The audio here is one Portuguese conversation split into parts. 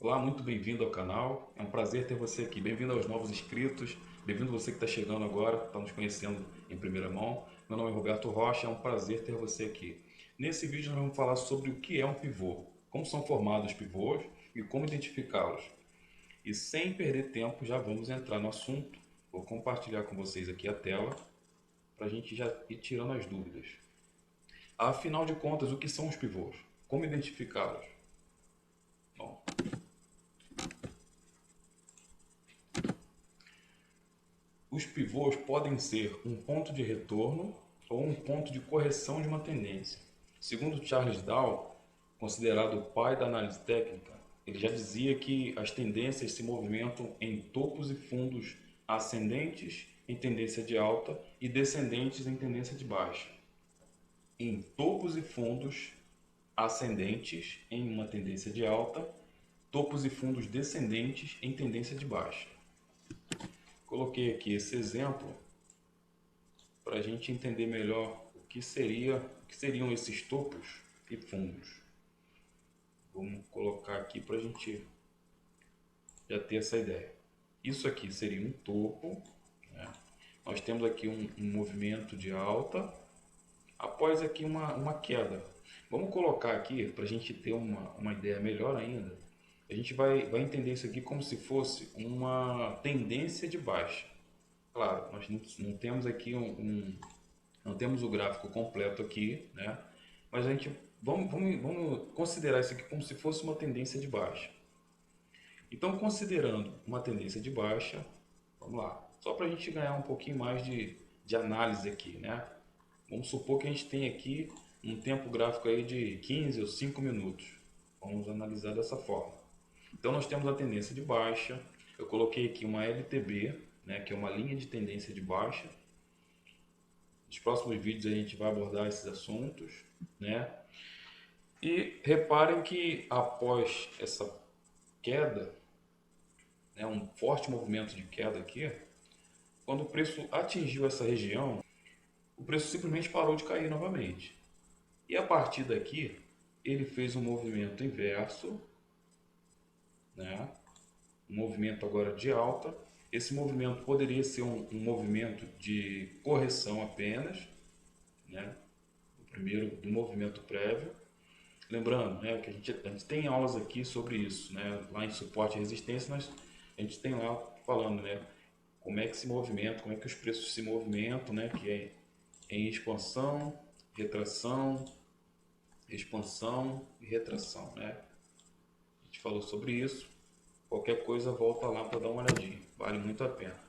Olá, muito bem-vindo ao canal. É um prazer ter você aqui. Bem-vindo aos novos inscritos. Bem-vindo você que está chegando agora, está nos conhecendo em primeira mão. Meu nome é Roberto Rocha, é um prazer ter você aqui. Nesse vídeo nós vamos falar sobre o que é um pivô, como são formados os pivôs e como identificá-los. E sem perder tempo, já vamos entrar no assunto. Vou compartilhar com vocês aqui a tela para a gente já ir tirando as dúvidas. Afinal de contas, o que são os pivôs? Como identificá-los? Bom, os pivôs podem ser um ponto de retorno ou um ponto de correção de uma tendência. Segundo Charles Dow, considerado o pai da análise técnica, ele já dizia que as tendências se movimentam em topos e fundos ascendentes em tendência de alta e descendentes em tendência de baixa. Em topos e fundos ascendentes em uma tendência de alta, topos e fundos descendentes em tendência de baixa. Coloquei aqui esse exemplo para a gente entender melhor o que seriam esses topos e fundos. Vamos colocar aqui para a gente já ter essa ideia. Isso aqui seria um topo, né? Nós temos aqui um movimento de alta, após aqui uma queda. Vamos colocar aqui para a gente ter uma ideia melhor ainda. A gente vai entender isso aqui como se fosse uma tendência de baixa. Claro, nós não temos aqui não temos o gráfico completo aqui, né? Mas a gente vamos considerar isso aqui como se fosse uma tendência de baixa. Então, considerando uma tendência de baixa, vamos lá, só para a gente ganhar um pouquinho mais de análise aqui, né? Vamos supor que a gente tem aqui um tempo gráfico aí de 15 ou 5 minutos. Vamos analisar dessa forma. Então, nós temos a tendência de baixa. Eu coloquei aqui uma LTB, né, que é uma linha de tendência de baixa. Nos próximos vídeos a gente vai abordar esses assuntos, né? E reparem que após essa queda, né, um forte movimento de queda aqui, quando o preço atingiu essa região, o preço simplesmente parou de cair novamente. E a partir daqui, ele fez um movimento inverso, né? Um movimento agora de alta. Esse movimento poderia ser um movimento de correção apenas, né? O primeiro do movimento prévio. Lembrando, né, que a gente tem aulas aqui sobre isso, né? Lá em suporte e resistência, a gente tem lá falando, né, como é que se movimenta, como é que os preços se movimentam, né, que é em expansão, retração, expansão e retração, né? A gente falou sobre isso. Qualquer coisa volta lá para dar uma olhadinha, vale muito a pena.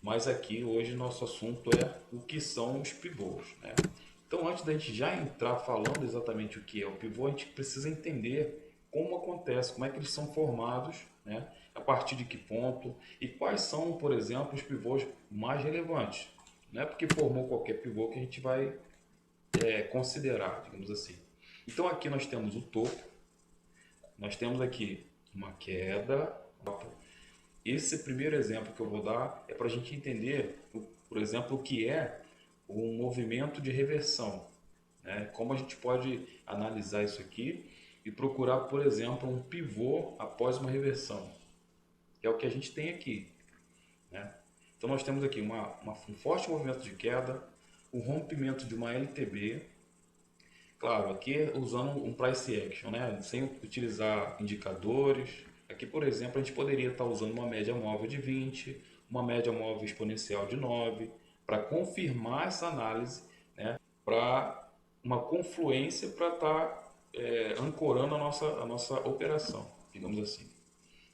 Mas aqui hoje nosso assunto é o que são os pivôs, né? Então, antes da gente já entrar falando exatamente o que é o pivô, a gente precisa entender como acontece, como é que eles são formados, né? A partir de que ponto e quais são, por exemplo, os pivôs mais relevantes. Não é porque formou qualquer pivô que a gente vai considerar, digamos assim. Então, aqui nós temos o topo, nós temos aqui uma queda. Esse primeiro exemplo que eu vou dar é para a gente entender, por exemplo, o que é um movimento de reversão, né? Como a gente pode analisar isso aqui e procurar, por exemplo, um pivô após uma reversão, que é o que a gente tem aqui, né? Então nós temos aqui um forte movimento de queda, o rompimento de uma LTB, claro, aqui usando um price action, né? Sem utilizar indicadores. Aqui, por exemplo, a gente poderia estar usando uma média móvel de 20, uma média móvel exponencial de 9, para confirmar essa análise, né? Para uma confluência para estar ancorando a nossa operação, digamos assim.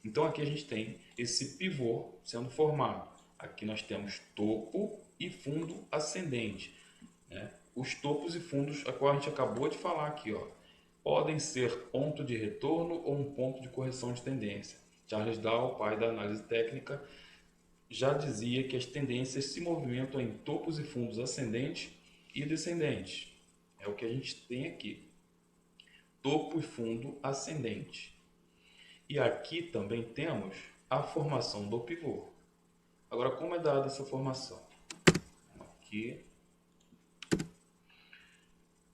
Então aqui a gente tem esse pivô sendo formado. Aqui nós temos topo e fundo ascendente, né? Os topos e fundos, a qual a gente acabou de falar aqui, ó, podem ser ponto de retorno ou um ponto de correção de tendência. Charles Dow, pai da análise técnica, já dizia que as tendências se movimentam em topos e fundos ascendentes e descendentes. É o que a gente tem aqui. Topo e fundo ascendente. E aqui também temos a formação do pivô. Agora, como é dada essa formação? Aqui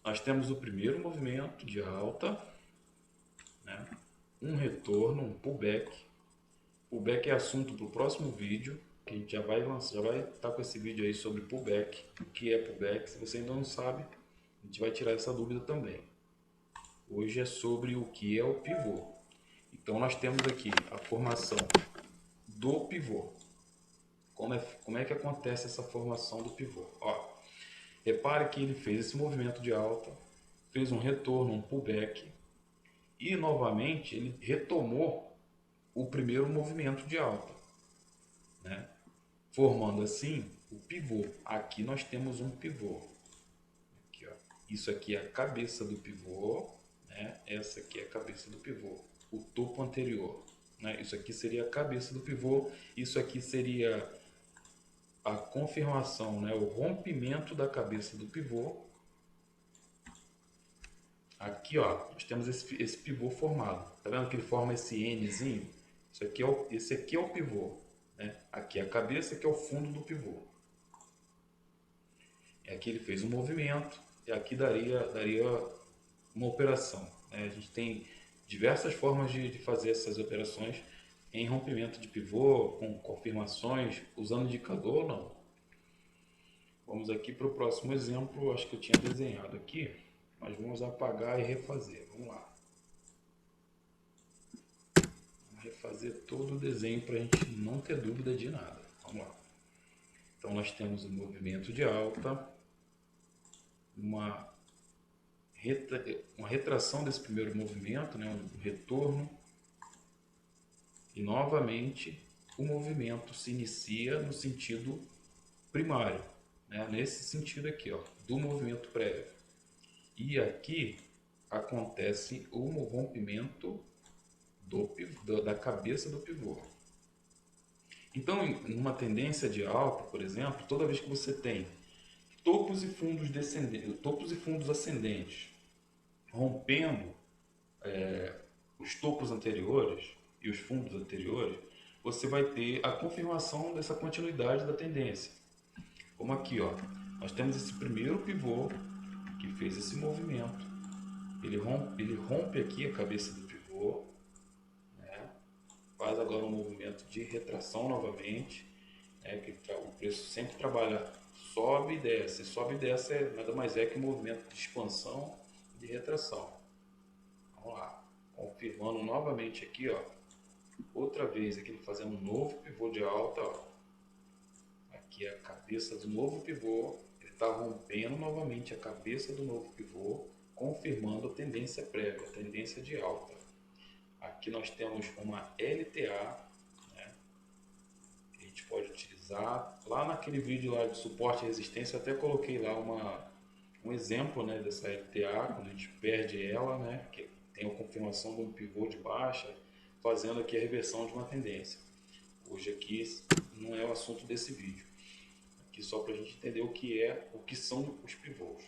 nós temos o primeiro movimento de alta, né? um retorno, um pullback. Pullback é assunto para o próximo vídeo, que a gente já vai lançar, já vai estar com esse vídeo aí sobre pullback, o que é pullback. Se você ainda não sabe, a gente vai tirar essa dúvida também. Hoje é sobre o que é o pivô. Então nós temos aqui a formação do pivô. Como é que acontece essa formação do pivô? Ó, repare que ele fez esse movimento de alta, fez um retorno, um pullback, e novamente ele retomou o primeiro movimento de alta, né? Formando assim o pivô. Aqui nós temos um pivô. Aqui, ó. Isso aqui é a cabeça do pivô, né? Essa aqui é a cabeça do pivô, o topo anterior, né? Isso aqui seria a cabeça do pivô, isso aqui seria a confirmação, né? O rompimento da cabeça do pivô. Aqui, ó, nós temos esse pivô formado. Tá vendo que ele forma esse Nzinho? Esse aqui é o pivô, né? Aqui é a cabeça, que é o fundo do pivô. E aqui ele fez um movimento e aqui daria uma operação, né? A gente tem diversas formas de fazer essas operações em rompimento de pivô, com confirmações, usando indicador ou não. Vamos aqui para o próximo exemplo. Acho que eu tinha desenhado aqui, mas vamos apagar e refazer. Vamos lá. Vamos refazer todo o desenho para a gente não ter dúvida de nada. Vamos lá. Então nós temos um movimento de alta, uma retração desse primeiro movimento, né? Um retorno, e novamente o movimento se inicia no sentido primário, né? Nesse sentido aqui, ó, do movimento prévio. E aqui acontece o rompimento da cabeça do pivô. Então, numa tendência de alta, por exemplo, toda vez que você tem topos e fundos descendentes, topos e fundos ascendentes, rompendo os topos anteriores e os fundos anteriores, você vai ter a confirmação dessa continuidade da tendência. Como aqui, ó, nós temos esse primeiro pivô que fez esse movimento. Ele rompe aqui a cabeça do pivô, né? Faz agora um movimento de retração novamente, né? Que o preço sempre trabalha sobe e desce. Sobe e desce nada mais é que um movimento de expansão e de retração. Vamos lá, confirmando novamente aqui, ó, outra vez aqui fazendo um novo pivô de alta, ó. Aqui é a cabeça do novo pivô, ele está rompendo novamente a cabeça do novo pivô, confirmando a tendência prévia, a tendência de alta. Aqui nós temos uma LTA, né, que a gente pode utilizar. Lá naquele vídeo lá de suporte e resistência, eu até coloquei lá um exemplo, né, dessa LTA, quando a gente perde ela, né, que tem a confirmação de um pivô de baixa, fazendo aqui a reversão de uma tendência. Hoje aqui não é o assunto desse vídeo. Aqui só para a gente entender o que são os pivôs.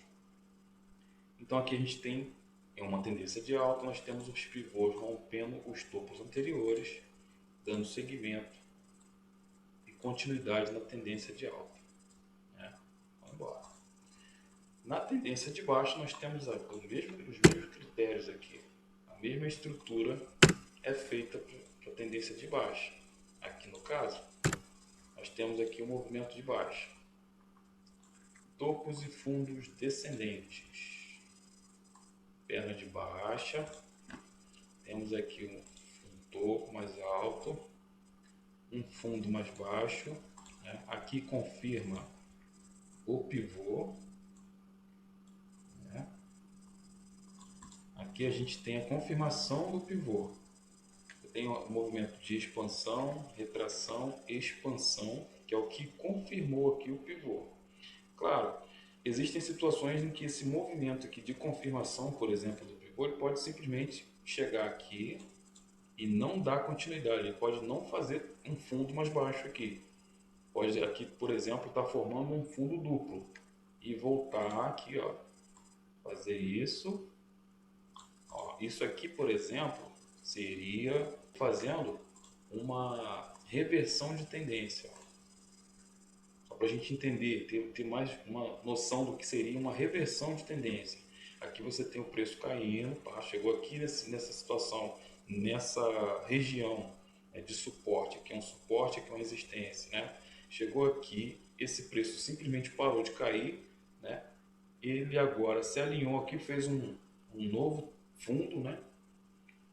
Então aqui a gente tem uma tendência de alta, nós temos os pivôs rompendo os topos anteriores, dando seguimento e continuidade na tendência de alta, né? Vamos embora. Na tendência de baixa nós temos os mesmos critérios aqui. A mesma estrutura é feita para a tendência de baixa. Aqui no caso, nós temos aqui o movimento de baixa. Topos e fundos descendentes. Perna de baixa. Temos aqui um topo mais alto, um fundo mais baixo, né? Aqui confirma o pivô, né? Aqui a gente tem a confirmação do pivô. Tem o movimento de expansão, retração, expansão, que é o que confirmou aqui o pivô. Claro, existem situações em que esse movimento aqui de confirmação, por exemplo, do pivô, ele pode simplesmente chegar aqui e não dar continuidade. Ele pode não fazer um fundo mais baixo aqui. Pode aqui, por exemplo, estar formando um fundo duplo e voltar aqui, ó, fazer isso. Ó, isso aqui, por exemplo, seria fazendo uma reversão de tendência. Só para a gente entender, ter mais uma noção do que seria uma reversão de tendência. Aqui você tem o preço caindo, tá? Chegou aqui nessa situação, nessa região, né, de suporte, aqui é um suporte, aqui é uma resistência, né? Chegou aqui, esse preço simplesmente parou de cair, né? Ele agora se alinhou aqui, fez um novo fundo, né?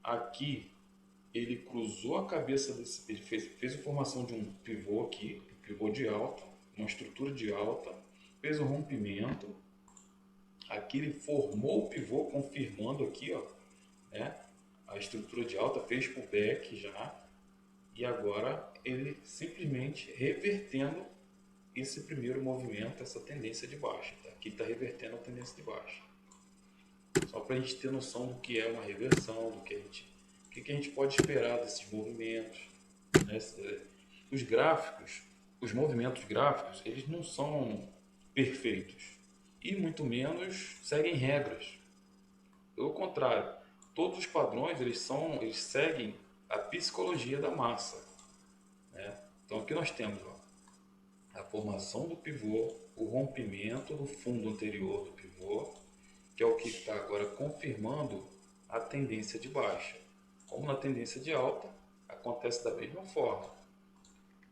Aqui ele cruzou a cabeça desse, ele fez a formação de um pivô aqui, um pivô de alta, uma estrutura de alta, fez um rompimento. Aqui ele formou o pivô, confirmando aqui, ó, né, a estrutura de alta, fez pullback já, e agora ele simplesmente revertendo esse primeiro movimento, essa tendência de baixa. Tá? Aqui está revertendo a tendência de baixa. Só para a gente ter noção do que é uma reversão, do que o que a gente pode esperar desses movimentos. Né? Os gráficos, os movimentos gráficos, eles não são perfeitos e muito menos seguem regras. Pelo contrário, todos os padrões eles seguem a psicologia da massa, né? Então aqui nós temos, ó, a formação do pivô, o rompimento do fundo anterior do pivô, que é o que está agora confirmando a tendência de baixa. Como na tendência de alta, acontece da mesma forma.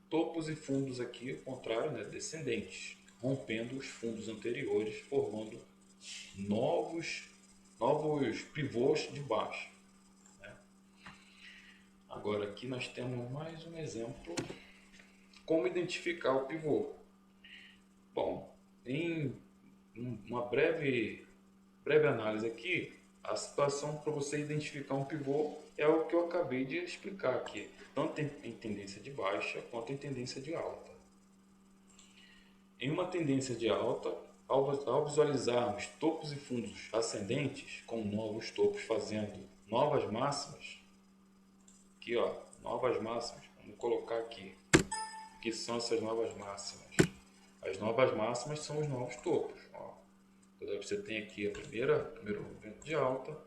Topos e fundos aqui, ao contrário, né, descendentes, rompendo os fundos anteriores, formando novos pivôs de baixa. Né? Agora aqui nós temos mais um exemplo. Como identificar o pivô? Bom, em uma breve análise aqui, a situação para você identificar um pivô é o que eu acabei de explicar aqui, tanto em tendência de baixa quanto em tendência de alta. Em uma tendência de alta, ao visualizarmos topos e fundos ascendentes, com novos topos fazendo novas máximas, aqui ó, novas máximas, vamos colocar aqui, o que são essas novas máximas? As novas máximas são os novos topos. Ó. Então você tem aqui primeiro movimento de alta,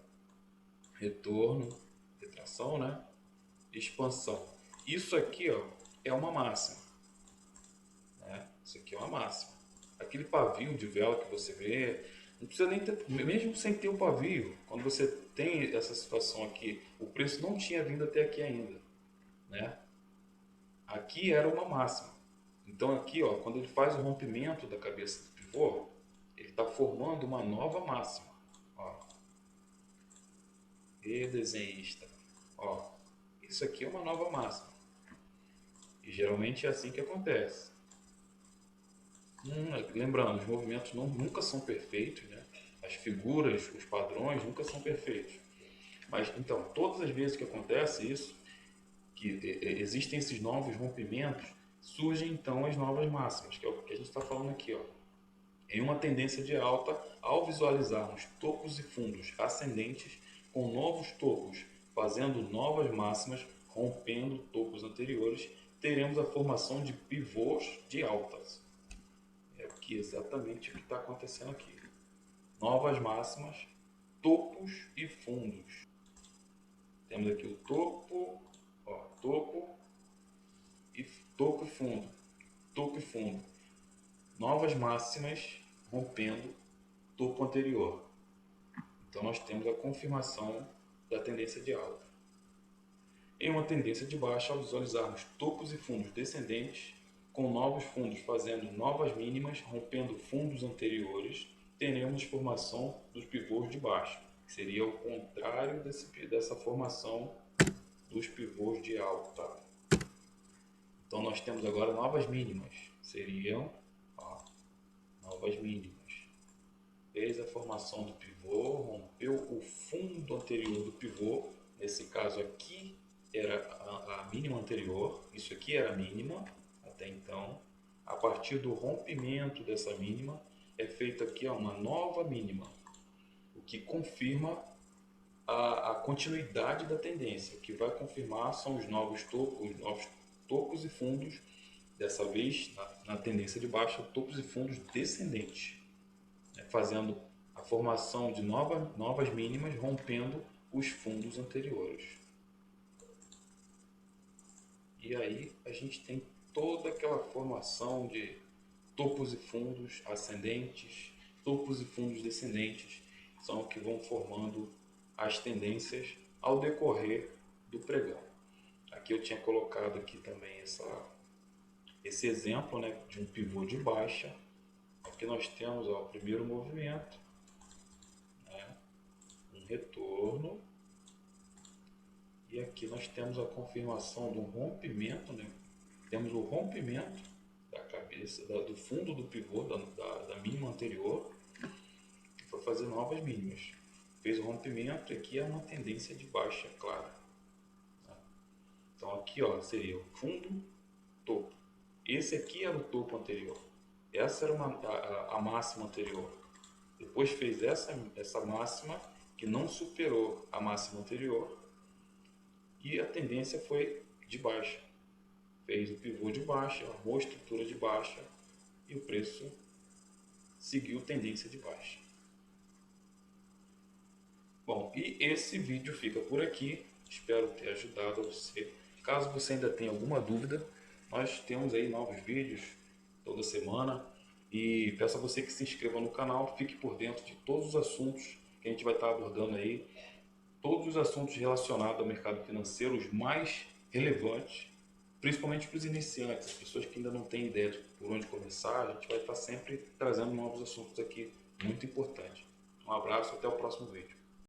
retorno, retração, né? Expansão. Isso aqui ó, é uma máxima. Né? Isso aqui é uma máxima. Aquele pavio de vela que você vê, não precisa nem ter, mesmo sem ter o pavio, quando você tem essa situação aqui, o preço não tinha vindo até aqui ainda. Né? Aqui era uma máxima. Então aqui, ó, quando ele faz o rompimento da cabeça do pivô, ele está formando uma nova máxima. Ó. E desenhista. Ó, isso aqui é uma nova máxima. E geralmente é assim que acontece. Lembrando, os movimentos nunca são perfeitos, né? As figuras, os padrões nunca são perfeitos. Mas então, todas as vezes que acontece isso, que existem esses novos rompimentos, surgem então as novas máximas, que é o que a gente está falando aqui, ó. Em uma tendência de alta, ao visualizarmos topos e fundos ascendentes com novos topos, fazendo novas máximas, rompendo topos anteriores, teremos a formação de pivôs de altas. É exatamente o que está acontecendo aqui. Novas máximas, topos e fundos. Temos aqui o topo, ó, topo e fundo, topo e fundo. Novas máximas rompendo topo anterior. Então nós temos a confirmação da tendência de alta. Em uma tendência de baixa, ao visualizarmos topos e fundos descendentes, com novos fundos fazendo novas mínimas, rompendo fundos anteriores, teremos formação dos pivôs de baixa, que seria o contrário dessa formação dos pivôs de alta. Então nós temos agora novas mínimas, seriam novas mínimas. Fez a formação do pivô, rompeu o fundo anterior do pivô, nesse caso aqui era a mínima anterior, isso aqui era a mínima até então. A partir do rompimento dessa mínima é feita aqui uma nova mínima, o que confirma a continuidade da tendência. O que vai confirmar são os novos topos e fundos, dessa vez na tendência de baixa, topos e fundos descendentes, né, fazendo a formação de novas mínimas, rompendo os fundos anteriores. E aí a gente tem toda aquela formação de topos e fundos ascendentes, topos e fundos descendentes, são o que vão formando as tendências ao decorrer do pregão. Aqui eu tinha colocado aqui também esse exemplo, né, de um pivô de baixa. Aqui nós temos, ó, o primeiro movimento, né, um retorno, e aqui nós temos a confirmação do rompimento, né? Temos o rompimento da cabeça, do fundo do pivô, da mínima anterior, para fazer novas mínimas. Fez o rompimento, e aqui é uma tendência de baixa clara. Então aqui, ó, seria o fundo, topo. Esse aqui era o topo anterior. Essa era a máxima anterior. Depois fez essa máxima que não superou a máxima anterior e a tendência foi de baixa. Fez o pivô de baixa, armou a estrutura de baixa e o preço seguiu tendência de baixa. Bom, e esse vídeo fica por aqui. Espero ter ajudado você. Caso você ainda tenha alguma dúvida, nós temos aí novos vídeos toda semana. E peço a você que se inscreva no canal, fique por dentro de todos os assuntos que a gente vai estar abordando aí. Todos os assuntos relacionados ao mercado financeiro, os mais relevantes, principalmente para os iniciantes, as pessoas que ainda não têm ideia de por onde começar. A gente vai estar sempre trazendo novos assuntos aqui, muito importante. Um abraço, até o próximo vídeo.